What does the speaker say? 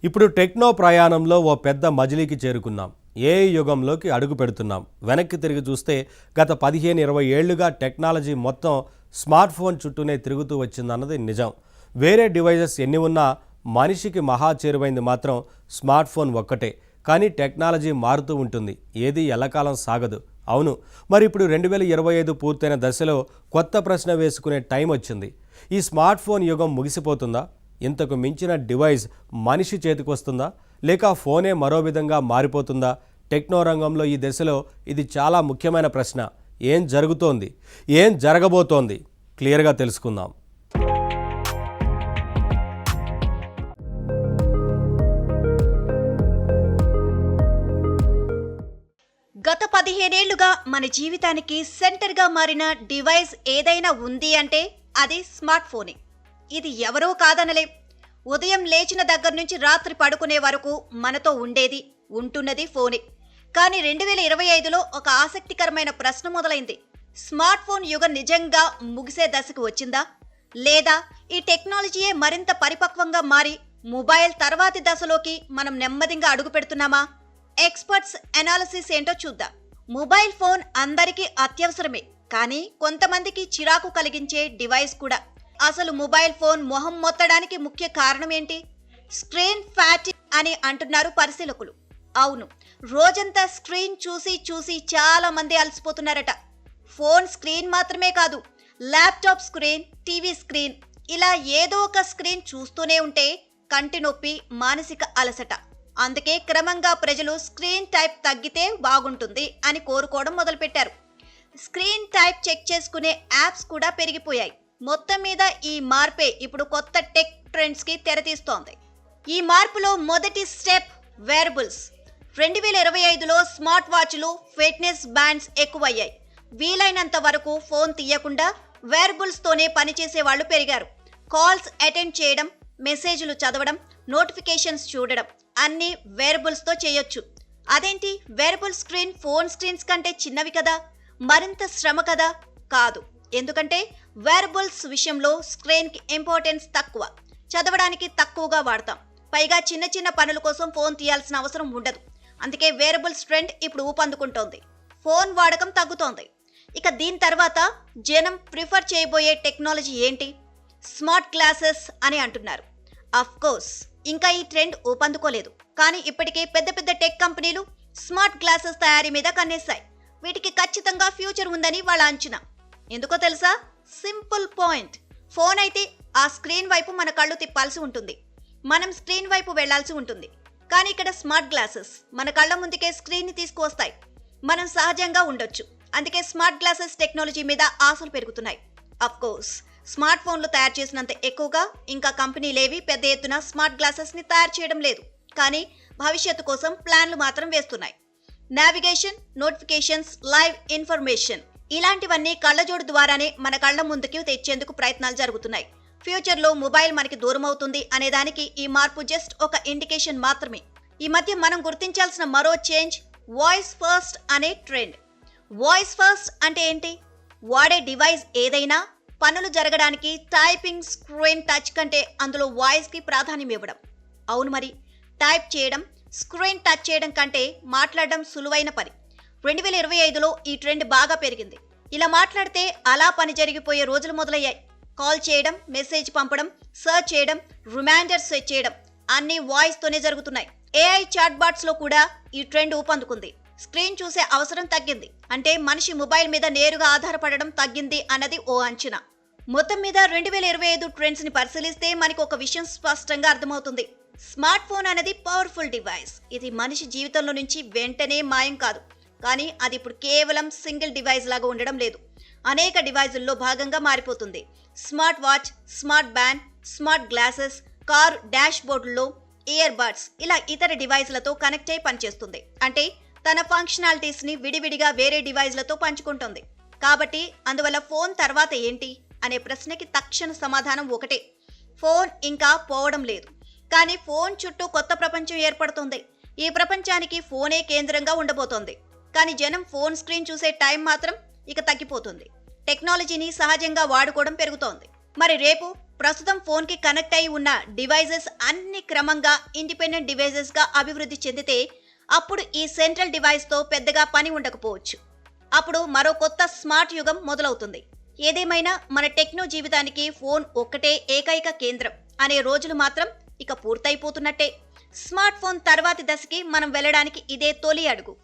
ఇప్పుడు టెక్నో ప్రయాణంలో ఓ పెద్ద మజిలీకి చేరుకున్నాం. ఏఐ యుగంలోకి అడుగు పెడుతున్నాం. వెనక్కి తిరిగి చూస్తే గత 15-20 ఏళ్లుగా టెక్నాలజీ మొత్తం స్మార్ట్ ఫోన్ చుట్టూనే తిరుగుతూ వచ్చిందన్నది నిజం. వేరే డివైజెస్ ఎన్ని ఉన్నా మనిషికి మహా చేరువైంది మాత్రం స్మార్ట్ ఫోన్ ఒక్కటే. కానీ టెక్నాలజీ మారుతూ ఉంటుంది, ఏది ఎల్లకాలం సాగదు. అవును, మరి ఇప్పుడు 2025 పూర్తయిన దశలో కొత్త ప్రశ్న వేసుకునే టైం వచ్చింది. ఈ స్మార్ట్ ఫోన్ యుగం ముగిసిపోతుందా? ఇంతకు మించిన డివైస్ మనిషి చేతికొస్తుందా, లేక ఫోనే మరో విధంగా మారిపోతుందా? టెక్నో రంగంలో ఈ దశలో ఇది చాలా ముఖ్యమైన ప్రశ్న. ఏం జరుగుతోంది, ఏం జరగబోతోంది, క్లియర్గా తెలుసుకుందాం. గత 15 ఏళ్లుగా మన జీవితానికి సెంటర్గా మారిన డివైస్ ఏదైనా ఉంది అంటే అది స్మార్ట్ ఫోనే. ఇది ఎవరో కాదనలేం. ఉదయం లేచిన దగ్గర నుంచి రాత్రి పడుకునే వరకు మనతో ఉండేది, ఉంటున్నది ఫోనే. కానీ 2025లో ఒక ఆసక్తికరమైన ప్రశ్న మొదలైంది. స్మార్ట్ ఫోన్ యుగం నిజంగా ముగిసే దశకు వచ్చిందా, లేదా ఈ టెక్నాలజీయే మరింత పరిపక్వంగా మారి మొబైల్ తర్వాతి దశలోకి మనం నెమ్మదిగా అడుగు పెడుతున్నామా? ఎక్స్పర్ట్స్ అనాలిసిస్ ఏంటో చూద్దాం. మొబైల్ ఫోన్ అందరికీ అత్యవసరమే, కానీ కొంతమందికి చిరాకు కలిగించే డివైస్ కూడా. అసలు మొబైల్ ఫోన్ మొహం మొత్తడానికి ముఖ్య కారణం ఏంటి? స్క్రీన్ ఫ్యాటిగ్ అని అంటున్నారు పరిశీలకులు. అవును, రోజంతా స్క్రీన్ చూసి చూసి చాలా మంది అలసిపోతున్నారట. ఫోన్ స్క్రీన్ మాత్రమే కాదు, ల్యాప్టాప్ స్క్రీన్, టీవీ స్క్రీన్, ఇలా ఏదో ఒక స్క్రీన్ చూస్తూనే ఉంటే కంటి నొప్పి, మానసిక అలసట. అందుకే క్రమంగా ప్రజలు స్క్రీన్ టైప్ తగ్గితే బాగుంటుంది అని కోరుకోవడం మొదలుపెట్టారు. స్క్రీన్ టైప్ చెక్ చేసుకునే యాప్స్ కూడా పెరిగిపోయాయి. మొత్తం మీద ఈ మార్పే ఇప్పుడు కొత్త టెక్ ట్రెండ్స్ కి తెరతీస్తోంది. ఈ మార్పులో మొదటి స్టెప్ వేరబుల్స్. 2025లో స్మార్ట్ వాచ్లు, ఫిట్నెస్ బ్యాండ్స్ ఎక్కువయ్యాయి. వీలైనంత వరకు ఫోన్ తీయకుండా వేరబుల్స్ తోనే పనిచేసే వాళ్ళు పెరిగారు. కాల్స్ అటెండ్ చేయడం, మెసేజ్లు చదవడం, నోటిఫికేషన్స్ చూడడం అన్ని వేరబుల్స్ తో చేయొచ్చు. అదేంటి, వేరబుల్ స్క్రీన్ ఫోన్ స్క్రీన్స్ కంటే చిన్నవి కదా, మరింత శ్రమ కదా? కాదు, ఎందుకంటే వేరబుల్స్ విషయంలో స్క్రీన్ కి ఇంపార్టెన్స్ తక్కువ, చదవడానికి తక్కువగా వాడతాం. పైగా చిన్న చిన్న పనుల కోసం ఫోన్ తీయాల్సిన అవసరం ఉండదు. అందుకే వేరబుల్స్ ట్రెండ్ ఇప్పుడు ఊపందుకుంటోంది. ఫోన్ వాడకం తగ్గుతోంది. ఇక దీని తర్వాత జనం ప్రిఫర్ చేయబోయే టెక్నాలజీ ఏంటి? స్మార్ట్ గ్లాసెస్ అని అంటున్నారు. అఫ్ కోర్స్, ఇంకా ఈ ట్రెండ్ ఊపందుకోలేదు, కానీ ఇప్పటికే పెద్ద పెద్ద టెక్ కంపెనీలు స్మార్ట్ గ్లాసెస్ తయారీ మీద కన్నేశాయి. వీటికి ఖచ్చితంగా ఫ్యూచర్ ఉందని వాళ్ళ అంచనా. ఎందుకో తెలుసా? Simple point. ఫోన్ అయితే ఆ స్క్రీన్ వైపు మన కళ్ళు తిప్పాల్సి ఉంటుంది, మనం స్క్రీన్ వైపు వెళ్లాల్సి ఉంటుంది. కానీ ఇక్కడ స్మార్ట్ గ్లాసెస్ మన కళ్ళ ముందుకే స్క్రీన్ ని తీసుకువస్తాయి. మనం సహజంగా ఉండొచ్చు. అందుకే స్మార్ట్ గ్లాసెస్ టెక్నాలజీ మీద ఆశలు పెరుగుతున్నాయి. అఫ్ కోర్స్, స్మార్ట్ ఫోన్లు తయారు చేసినంత ఎక్కువగా ఇంకా కంపెనీలేవి పెద్ద ఎత్తున స్మార్ట్ గ్లాసెస్ ని తయారు చేయడం లేదు. కానీ భవిష్యత్తు కోసం ప్లాన్లు మాత్రం వేస్తున్నాయి. నావిగేషన్, నోటిఫికేషన్స్, లైవ్ ఇన్ఫర్మేషన్ ఇలాంటివన్నీ కళ్ళజోడు ద్వారానే మన కళ్ళ ముందుకు తెచ్చేందుకు ప్రయత్నాలు జరుగుతున్నాయి. ఫ్యూచర్ లో మొబైల్ మనకి దూరం అవుతుంది అనేదానికి ఈ మార్పు జస్ట్ ఒక ఇండికేషన్ మాత్రమే. ఈ మధ్య మనం గుర్తించాల్సిన మరో చేంజ్ వాయిస్ ఫస్ట్ అనే ట్రెండ్. వాయిస్ ఫస్ట్ అంటే ఏంటి? వాడే డివైస్ ఏదైనా పనులు జరగడానికి టైపింగ్, స్క్రీన్ టచ్ కంటే అందులో వాయిస్ కి ప్రాధాన్యం ఇవ్వడం. అవును, మరి టైప్ చేయడం, స్క్రీన్ టచ్ చేయడం కంటే మాట్లాడడం సులువైన పని. 2025లో ఈ ట్రెండ్ బాగా పెరిగింది. ఇలా మాట్లాడితే అలా పని జరిగిపోయే రోజులు మొదలయ్యాయి. కాల్ చేయడం, మెసేజ్ పంపడం, సర్చ్ చేయడం, రిమైండర్స్ సెట్ చేయడం అన్ని వాయిస్ తోనే జరుగుతున్నాయి. ఏఐ చాట్ బాట్స్ లో కూడా ఈ ట్రెండ్ ఊపందుకుంది. స్క్రీన్ చూసే అవసరం తగ్గింది, అంటే మనిషి మొబైల్ మీద నేరుగా ఆధారపడడం తగ్గింది అన్నది ఓ అంచనా. మొత్తం మీద 2025 ట్రెండ్స్ ని పరిశీలిస్తే మనకు ఒక విషయం స్పష్టంగా అర్థమవుతుంది. స్మార్ట్ ఫోన్ అనేది పవర్ఫుల్ డివైస్. ఇది మనిషి జీవితంలో నుంచి వెంటనే మాయం కాదు, కానీ అది ఇప్పుడు కేవలం సింగిల్ డివైస్ లాగా ఉండడం లేదు, అనేక డివైజుల్లో భాగంగా మారిపోతుంది. Smart watch, smart band, smart glasses, car dash బోర్డుల్లో ఇయర్ బడ్స్, ఇలా ఇతర డివైజ్లతో కనెక్ట్ అయి పనిచేస్తుంది. అంటే తన ఫంక్షనాలిటీస్ ని విడివిడిగా వేరే డివైజ్లతో పంచుకుంటుంది. కాబట్టి అందువల్ల ఫోన్ తర్వాత ఏంటి అనే ప్రశ్నకి తక్షణ సమాధానం ఒకటే: ఫోన్ ఇంకా పోవడం లేదు, కానీ ఫోన్ చుట్టూ కొత్త ప్రపంచం ఏర్పడుతుంది. ఈ ప్రపంచానికి ఫోనే కేంద్రంగా ఉండబోతోంది. కానీ జనం ఫోన్ స్క్రీన్ చూసే టైం మాత్రం ఇక తగ్గిపోతుంది. టెక్నాలజీని సహజంగా వాడుకోవడం పెరుగుతోంది. మరి రేపు ప్రస్తుతం ఫోన్కి కనెక్ట్ అయి ఉన్న డివైజెస్ అన్ని క్రమంగా ఇండిపెండెంట్ డివైజెస్గా అభివృద్ధి చెందితే అప్పుడు ఈ సెంట్రల్ డివైస్తో పెద్దగా పని ఉండకపోవచ్చు. అప్పుడు మరో కొత్త స్మార్ట్ యుగం మొదలవుతుంది. ఏదేమైనా మన టెక్నో జీవితానికి ఫోన్ ఒక్కటే ఏకైక కేంద్రం అనే రోజులు మాత్రం ఇక పూర్తయిపోతున్నట్టే. స్మార్ట్ ఫోన్ తర్వాతి దశకి మనం వెళ్ళడానికి ఇదే తొలి అడుగు.